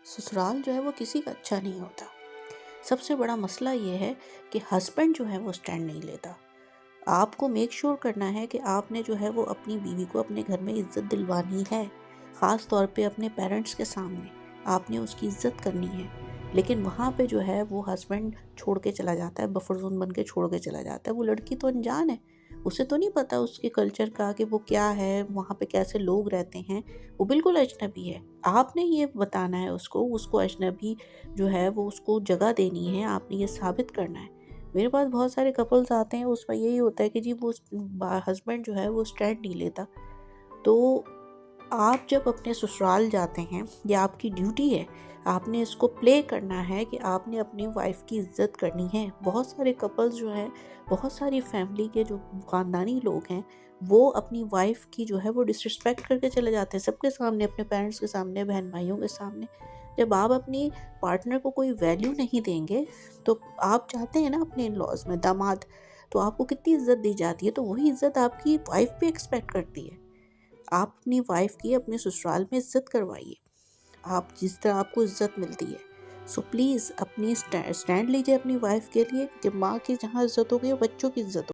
ससुराल जो है वो किसी का अच्छा नहीं होता। सबसे बड़ा मसला ये है कि हस्बैंड जो है वो स्टैंड नहीं लेता। आपको मेक श्योर करना है कि आपने जो है वो अपनी बीवी को अपने घर में इज्जत दिलवानी है, ख़ास तौर पे अपने पेरेंट्स के सामने आपने उसकी इज्जत करनी है। लेकिन वहाँ पे जो है वो हस्बैंड छोड़ के चला जाता है, बफर ज़ोन बन के छोड़ के चला जाता है। वो लड़की तो अनजान है, उसे तो नहीं पता उसके कल्चर का कि वो क्या है, वहाँ पे कैसे लोग रहते हैं। वो बिल्कुल अजनबी है। आपने ये बताना है उसको अजनबी जो है वो उसको जगह देनी है, आपने ये साबित करना है। मेरे पास बहुत सारे कपल्स आते हैं, उसमें यही होता है कि जी वो हस्बैंड जो है वो स्टैंड नहीं लेता। तो आप जब अपने ससुराल जाते हैं, ये आपकी ड्यूटी है, आपने इसको प्ले करना है कि आपने अपनी वाइफ की इज्जत करनी है। बहुत सारे कपल्स जो हैं, बहुत सारी फैमिली के जो ख़ानदानी लोग हैं, वो अपनी वाइफ की जो है वो डिसरिस्पेक्ट करके चले जाते हैं सबके सामने, अपने पेरेंट्स के सामने, बहन भाइयों के सामने। जब आप अपनी पार्टनर को कोई वैल्यू नहीं देंगे, तो आप चाहते हैं ना अपने इन लॉज में दामाद, तो आपको कितनी इज्जत दी जाती है, तो वही इज्जत आपकी वाइफ भी एक्सपेक्ट करती है। आप अपनी वाइफ की अपने ससुराल में इज्जत करवाइए, आप जिस तरह आपको इज्जत मिलती है। सो प्लीज़ अपनी स्टैंड लीजिए अपनी वाइफ के लिए कि माँ की जहाँ इज्जत होगी, बच्चों की इज्जत